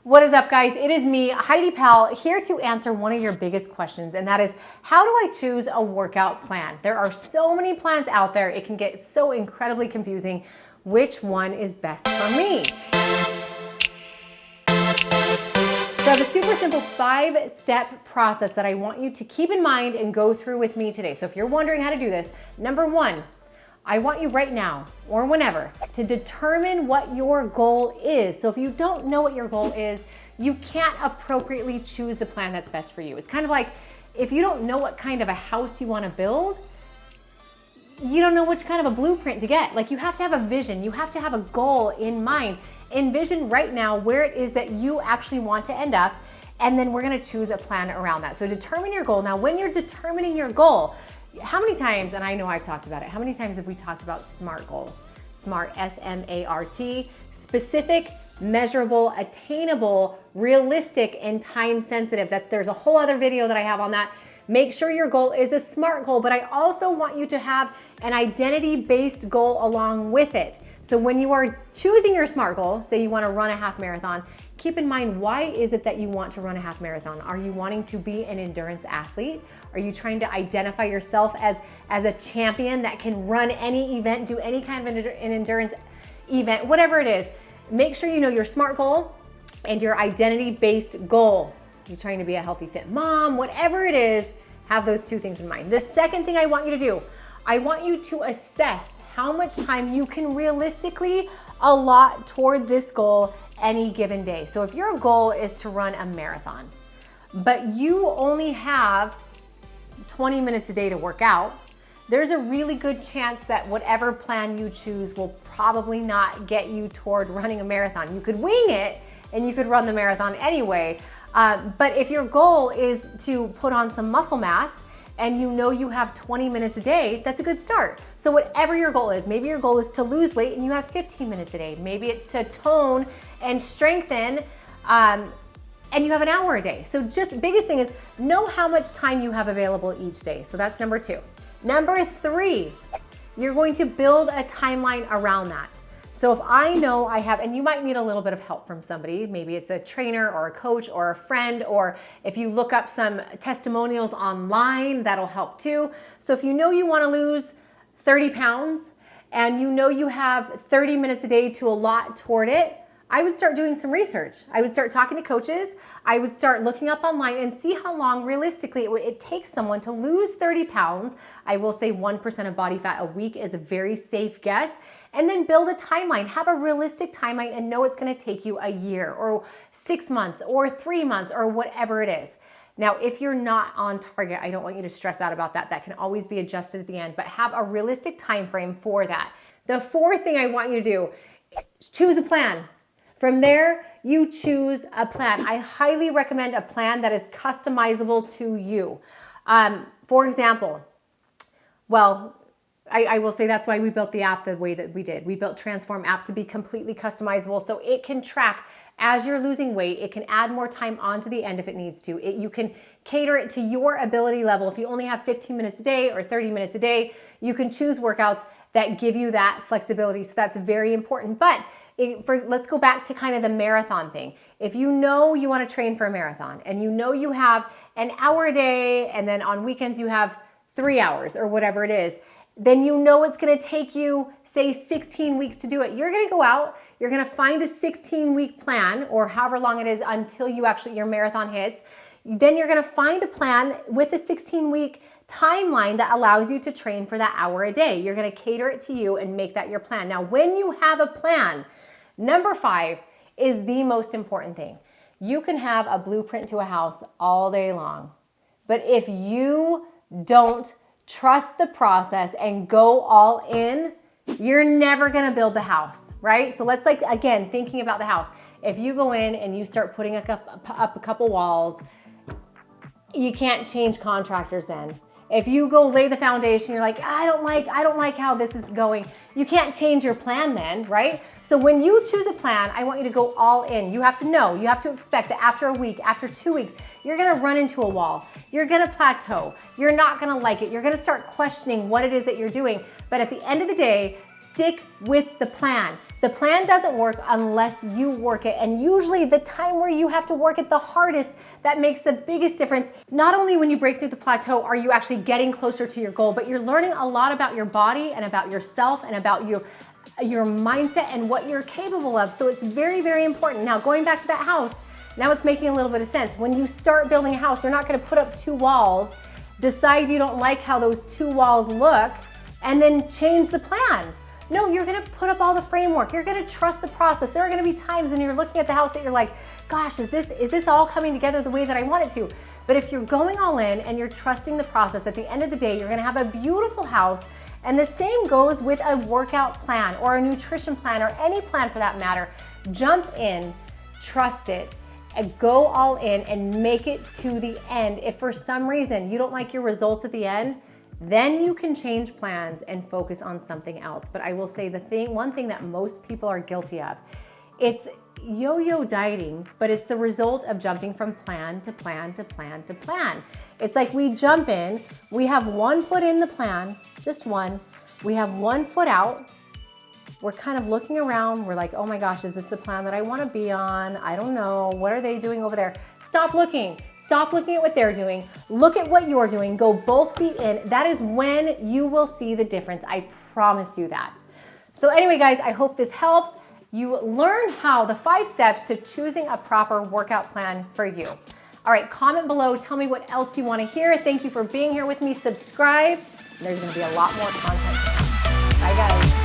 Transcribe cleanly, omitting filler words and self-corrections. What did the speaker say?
What is up, guys? It is me, Heidi Powell, here to answer one of your biggest questions, and that is, how do I choose a workout plan? There are so many plans out there, it can get so incredibly confusing. Which one is best for me? So I have a super simple 5-step process that I want you to keep in mind and go through with me today. So if you're wondering how to do this, number one, I want you right now or whenever to determine what your goal is. So if you don't know what your goal is, you can't appropriately choose the plan that's best for you. It's kind of like if you don't know what kind of a house you want to build, you don't know which kind of a blueprint to get. Like, you have to have a vision, you have to have a goal in mind. Envision right now where it is that you actually want to end up, and then we're gonna choose a plan around that. So determine your goal. Now, when you're determining your goal, how many times, and I know I've talked about it, how many times have we talked about SMART goals? SMART, S-M-A-R-T, specific, measurable, attainable, realistic, and time sensitive. That there's a whole other video that I have on that. Make sure your goal is a SMART goal, but I also want you to have an identity-based goal along with it. So when you are choosing your SMART goal, say you want to run a half marathon, keep in mind, why is it that you want to run a half marathon? Are you wanting to be an endurance athlete? Are you trying to identify yourself as a champion that can run any event, do any kind of an endurance event, whatever it is? Make sure you know your SMART goal and your identity-based goal. You're trying to be a healthy, fit mom, whatever it is, have those two things in mind. The second thing I want you to do, I want you to assess how much time you can realistically allot toward this goal any given day. So if your goal is to run a marathon, but you only have 20 minutes a day to work out, there's a really good chance that whatever plan you choose will probably not get you toward running a marathon. You could wing it and you could run the marathon anyway. But if your goal is to put on some muscle mass and you know you have 20 minutes a day, that's a good start. So whatever your goal is, maybe your goal is to lose weight and you have 15 minutes a day. Maybe it's to tone and strengthen and you have an hour a day. So just biggest thing is know how much time you have available each day. So that's number 2. Number 3, you're going to build a timeline around that. So if I know I have, and you might need a little bit of help from somebody, maybe it's a trainer or a coach or a friend, or if you look up some testimonials online, that'll help too. So if you know you want to lose 30 pounds and you know you have 30 minutes a day to allot toward it, I would start doing some research. I would start talking to coaches. I would start looking up online and see how long realistically it takes someone to lose 30 pounds. I will say 1% of body fat a week is a very safe guess. And then build a timeline. Have a realistic timeline and know it's gonna take you a year or 6 months or 3 months or whatever it is. Now, if you're not on target, I don't want you to stress out about that. That can always be adjusted at the end, but have a realistic time frame for that. The 4th thing I want you to do, choose a plan. From there, you choose a plan. I highly recommend a plan that is customizable to you. For example, I will say that's why we built the app the way that we did. We built Transform app to be completely customizable so it can track as you're losing weight. It can add more time onto the end if it needs to. You can cater it to your ability level. If you only have 15 minutes a day or 30 minutes a day, you can choose workouts that give you that flexibility. So that's very important. But let's go back to kind of the marathon thing. If you know you want to train for a marathon and you know you have an hour a day and then on weekends you have 3 hours or whatever it is, then you know it's going to take you, say, 16 weeks to do it. You're going to go out, you're going to find a 16-week plan or however long it is until your marathon hits. Then you're going to find a plan with a 16-week timeline that allows you to train for that hour a day. You're going to cater it to you and make that your plan. Now, when you have a plan, number 5 is the most important thing. You can have a blueprint to a house all day long, but if you don't trust the process and go all in, you're never gonna build the house, right? So let's again, thinking about the house. If you go in and you start putting up a couple walls, you can't change contractors then. If you go lay the foundation, you're like, I don't like how this is going. You can't change your plan then, right? So when you choose a plan, I want you to go all in. You have to know, you have to expect that after a week, after 2 weeks, you're gonna run into a wall. You're gonna plateau. You're not gonna like it. You're gonna start questioning what it is that you're doing. But at the end of the day, stick with the plan. The plan doesn't work unless you work it. And usually the time where you have to work it the hardest, that makes the biggest difference. Not only when you break through the plateau are you actually getting closer to your goal, but you're learning a lot about your body and about yourself and about your mindset and what you're capable of. So it's very, very important. Now, going back to that house, now it's making a little bit of sense. When you start building a house, you're not gonna put up 2 walls, decide you don't like how those 2 walls look, and then change the plan. No, you're gonna put up all the framework. You're gonna trust the process. There are gonna be times when you're looking at the house that you're like, gosh, is this all coming together the way that I want it to? But if you're going all in and you're trusting the process, at the end of the day, you're gonna have a beautiful house. And the same goes with a workout plan or a nutrition plan or any plan for that matter. Jump in, trust it, and go all in and make it to the end. If for some reason you don't like your results at the end, then you can change plans and focus on something else. But I will say one thing that most people are guilty of, it's yo-yo dieting, but it's the result of jumping from plan to plan to plan to plan. It's like we jump in, we have 1 foot in the plan, just one. We have 1 foot out. We're kind of looking around. We're like, oh my gosh, is this the plan that I want to be on? I don't know. What are they doing over there? Stop looking. Stop looking at what they're doing. Look at what you're doing. Go both feet in. That is when you will see the difference. I promise you that. So anyway, guys, I hope this helps. You learn how the 5 steps to choosing a proper workout plan for you. All right, comment below. Tell me what else you want to hear. Thank you for being here with me. Subscribe. There's going to be a lot more content. Bye, guys.